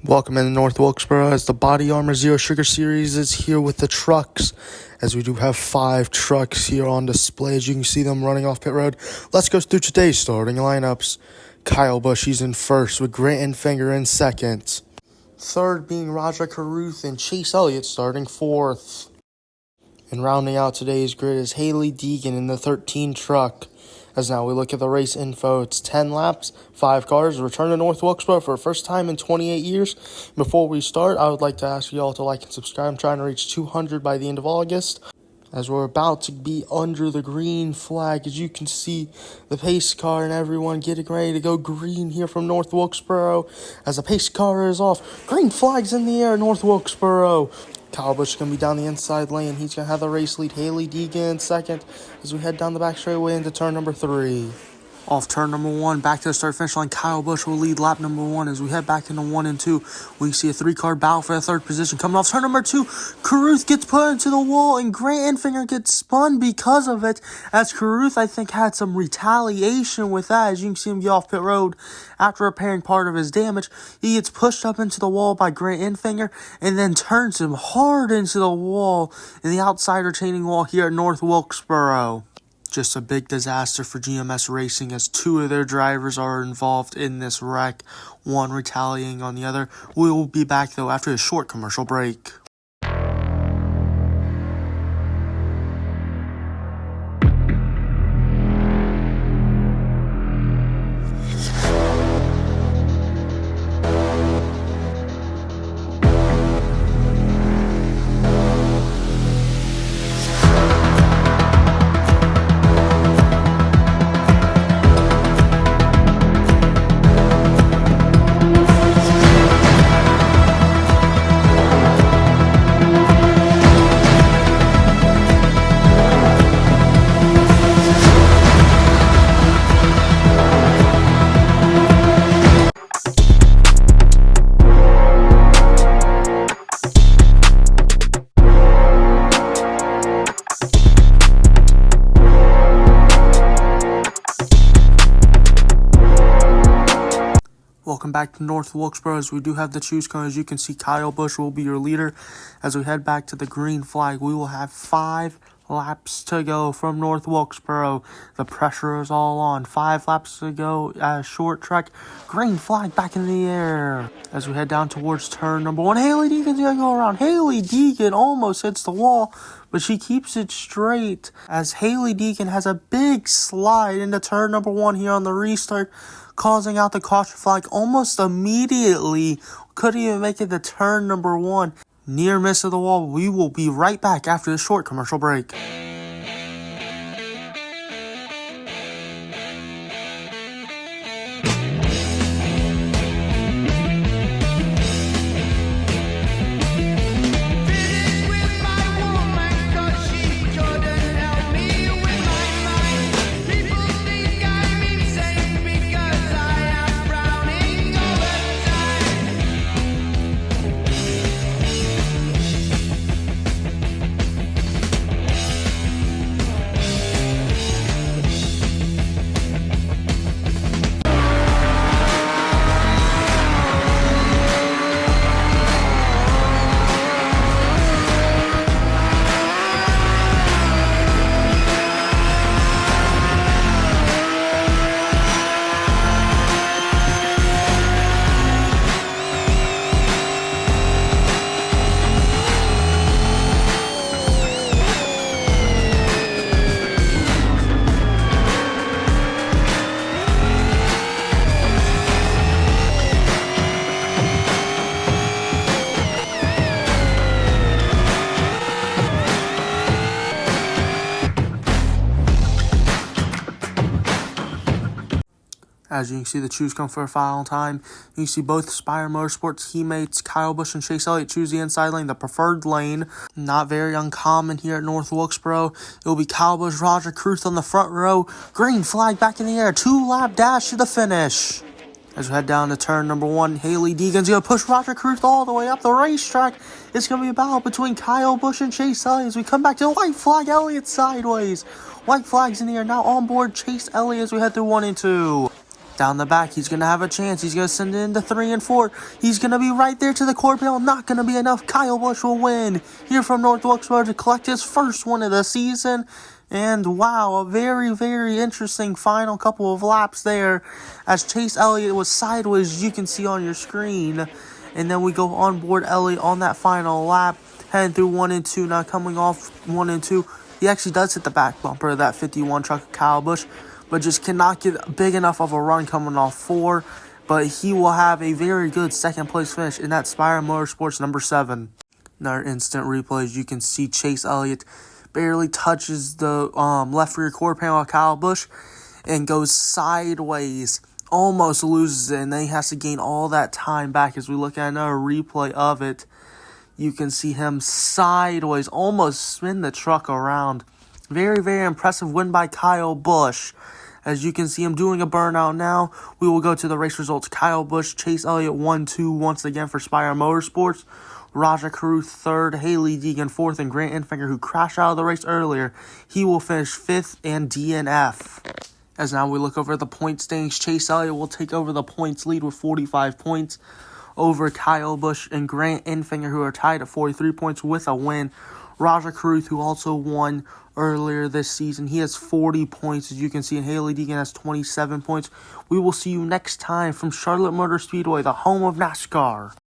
Welcome in North Wilkesboro as the BodyArmor Zero Sugar Series is here with the trucks, as we do have 5 trucks here on display as you can see them running off pit road. Let's go through today's starting lineups. Kyle Busch, he's in first with Grant Enfinger in second. Third being Roger Carruth and Chase Elliott starting fourth. And rounding out today's grid is Haley Deegan in the 13 truck. As now we look at the race info, it's 10 laps, 5 cars, return to North Wilkesboro for the first time in 28 years. Before we start, I would like to ask you all to like and subscribe. I'm trying to reach 200 by the end of August, as we're about to be under the green flag. As you can see, the pace car and everyone getting ready to go green here from North Wilkesboro. As the pace car is off, green flag's in the air, North Wilkesboro. Kyle Busch is going to be down the inside lane. He's going to have the race lead. Haley Deegan in second as we head down the back straightaway into turn number 3. Off turn number 1, back to the start-finish line, Kyle Busch will lead lap number 1. As we head back into 1 and 2, we see a 3-car battle for the third position. Coming off turn number 2, Carruth gets put into the wall, and Grant Enfinger gets spun because of it, as Carruth, I think, had some retaliation with that. As you can see him get off pit road after repairing part of his damage. He gets pushed up into the wall by Grant Enfinger, and then turns him hard into the wall, in the outside retaining wall here at North Wilkesboro. Just a big disaster for GMS Racing, as 2 of their drivers are involved in this wreck, one retaliating on the other. We will be back, though, after a short commercial break. Welcome back to North Wilkesboro, as we do have the choose cone. As you can see, Kyle Busch will be your leader. As we head back to the green flag, we will have 5 laps to go from North Wilkesboro. The pressure is all on. 5 laps to go, short track. Green flag back in the air. As we head down towards turn number 1, Haley Deegan's going to go around. Haley Deegan almost hits the wall, but she keeps it straight, as Haley Deegan has a big slide into turn number 1 here on the restart, causing out the caution flag almost immediately. Couldn't even make it to turn number 1. Near miss of the wall. We will be right back after this short commercial break. As you can see, the choose come for a final time. You can see both Spire Motorsports teammates, Kyle Busch and Chase Elliott, choose the inside lane, the preferred lane. Not very uncommon here at North Wilkesboro. It will be Kyle Busch, Roger Carruth on the front row. Green flag back in the air. 2-lap dash to the finish. As we head down to turn number 1, Haley Deegan's going to push Roger Carruth all the way up the racetrack. It's going to be a battle between Kyle Busch and Chase Elliott as we come back to the white flag. Elliott sideways. White flag's in the air. Now on board Chase Elliott as we head through 1 and 2. Down the back, he's going to have a chance. He's going to send it into 3 and 4. He's going to be right there to the court panel. Not going to be enough. Kyle Busch will win here from North Wilkesboro to collect his first win of the season. And wow, a very, very interesting final couple of laps there as Chase Elliott was sideways, as you can see on your screen. And then we go on board Elliott on that final lap, heading through 1 and 2. Now coming off 1 and 2, he actually does hit the back bumper of that 51 truck of Kyle Busch, but just cannot get big enough of a run coming off 4. But he will have a very good second place finish in that Spire Motorsports number 7. Another instant replay, as you can see Chase Elliott barely touches the left rear quarter panel of Kyle Busch and goes sideways, almost loses it, and then he has to gain all that time back. As we look at another replay of it, you can see him sideways, almost spin the truck around. Very, very impressive win by Kyle Busch. As you can see him doing a burnout now, we will go to the race results. Kyle Busch, Chase Elliott 1-2 once again for Spire Motorsports. Raja Carew 3rd, Haley Deegan 4th, and Grant Enfinger, who crashed out of the race earlier, he will finish 5th and DNF. As now we look over at the point standings, Chase Elliott will take over the points lead with 45 points over Kyle Busch and Grant Enfinger, who are tied at 43 points with a win. Raja Carew, who also won earlier this season, he has 40 points, as you can see, and Haley Deegan has 27 points. We will see you next time from Charlotte Motor Speedway, the home of NASCAR.